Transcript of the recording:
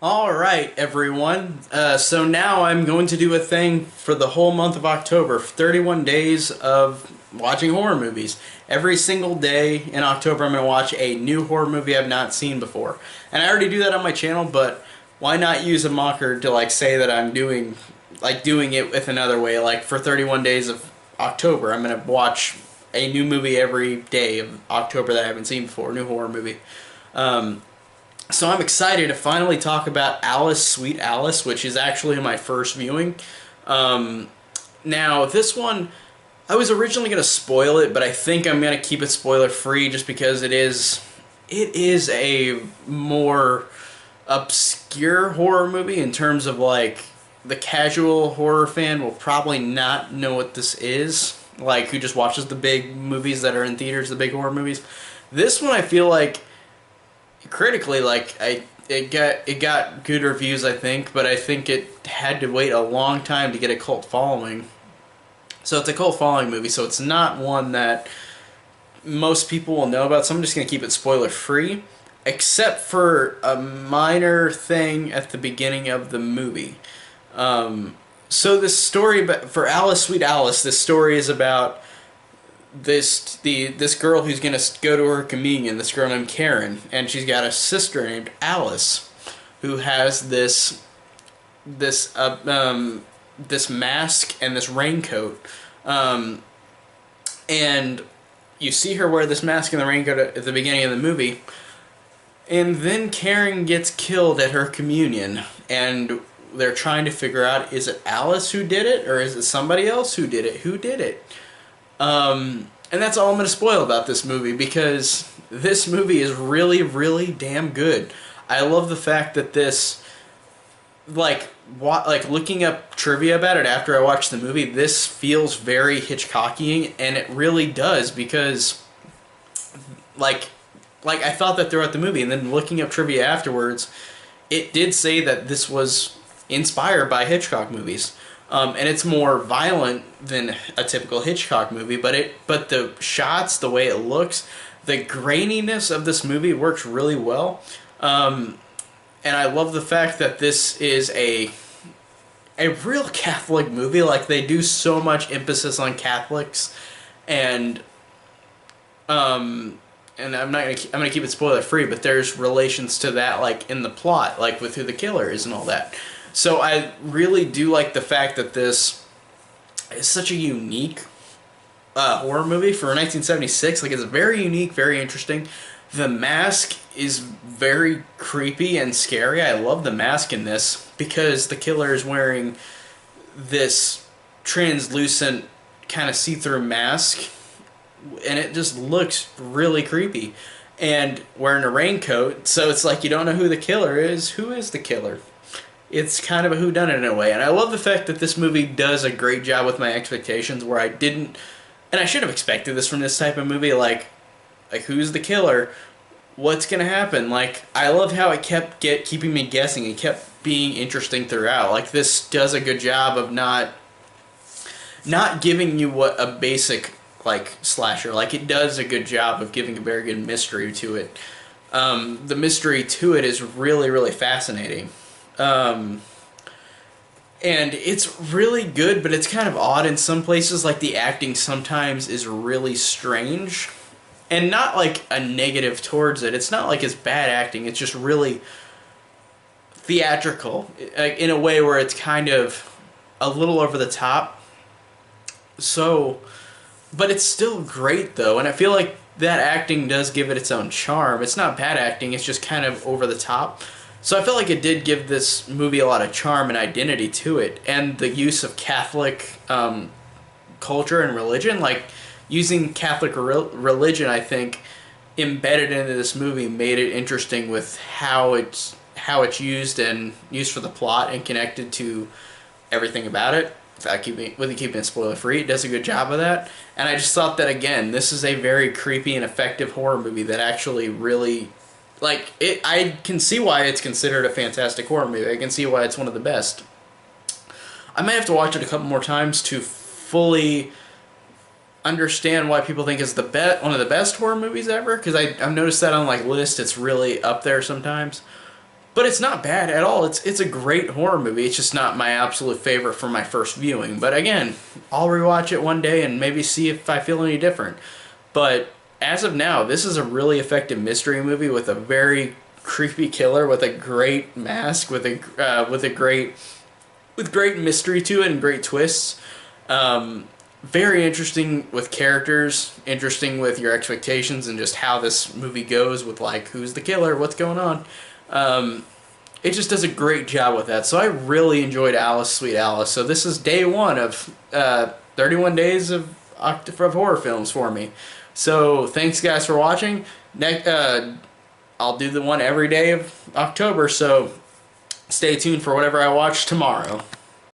Alright, everyone. So now I'm going to do a thing for the whole month of October, 31 days of watching horror movies. Every single day in October I'm going to watch a new horror movie I've not seen before. And I already do that on my channel, but why not use a mocker to say that I'm doing it with another way. Like for 31 days of October, I'm going to watch a new movie every day of October that I haven't seen before, a new horror movie. So I'm excited to finally talk about Alice, Sweet Alice, which is actually my first viewing. Now, this one, I was originally going to spoil it, but I think I'm going to keep it spoiler-free just because it is a more obscure horror movie in terms of, the casual horror fan will probably not know what this is, who just watches the big movies that are in theaters, the big horror movies. This one, I feel like critically, it got good reviews, I think, but I think it had to wait a long time to get a cult following. So it's a cult following movie, so it's not one that most people will know about, so I'm just going to keep it spoiler free, except for a minor thing at the beginning of the movie. So this story, for Alice, Sweet Alice, this story is about this girl who's gonna go to her communion. This girl named Karen, and she's got a sister named Alice, who has this mask and this raincoat, and you see her wear this mask and the raincoat at the beginning of the movie, and then Karen gets killed at her communion, and they're trying to figure out, is it Alice who did it, or is it somebody else who did it? Who did it? And that's all I'm going to spoil about this movie, because this movie is really, really damn good. I love the fact that this, looking up trivia about it after I watched the movie, this feels very Hitchcockian, and it really does, because, I thought that throughout the movie, and then looking up trivia afterwards, it did say that this was inspired by Hitchcock movies. And it's more violent than a typical Hitchcock movie, but the shots, the way it looks, the graininess of this movie works really well. And I love the fact that this is a real Catholic movie. They do so much emphasis on Catholics, and I'm gonna keep it spoiler free, but there's relations to that in the plot, with who the killer is and all that. So I really do like the fact that this is such a unique horror movie for 1976. It's very unique, very interesting. The mask is very creepy and scary. I love the mask in this because the killer is wearing this translucent kind of see-through mask, and it just looks really creepy. And wearing a raincoat, so it's you don't know who the killer is. Who is the killer? It's kind of a whodunit in a way, and I love the fact that this movie does a great job with my expectations, where I didn't, and I should have expected this from this type of movie, who's the killer, what's gonna happen, I loved how it kept keeping me guessing, it kept being interesting throughout, this does a good job of not giving you what a basic, slasher, it does a good job of giving a very good mystery to it. The mystery to it is really, really fascinating. And it's really good, but it's kind of odd in some places. The acting sometimes is really strange, and not a negative towards it. It's not it's bad acting. It's just really theatrical in a way where it's kind of a little over the top. So, but it's still great though, and I feel like that acting does give it its own charm. It's not bad acting. It's just kind of over the top. So I felt like it did give this movie a lot of charm and identity to it, and the use of Catholic culture and religion, using Catholic religion, I think, embedded into this movie made it interesting with how it's used and used for the plot and connected to everything about it. Without keeping it spoiler free, it does a good job of that. And I just thought that again, this is a very creepy and effective horror movie that actually really. I can see why it's considered a fantastic horror movie. I can see why it's one of the best. I might have to watch it a couple more times to fully understand why people think it's one of the best horror movies ever, because I've noticed that on lists it's really up there sometimes. But it's not bad at all. It's a great horror movie. It's just not my absolute favorite for my first viewing. But again, I'll rewatch it one day and maybe see if I feel any different. But as of now, this is a really effective mystery movie with a very creepy killer with a great mask with great mystery to it and great twists. Very interesting with characters, interesting with your expectations and just how this movie goes with like who's the killer, what's going on. It just does a great job with that. So I really enjoyed Alice, Sweet Alice. So this is day one of 31 days of horror films for me. So thanks guys for watching. Next, I'll do the one every day of October. So stay tuned for whatever I watch tomorrow.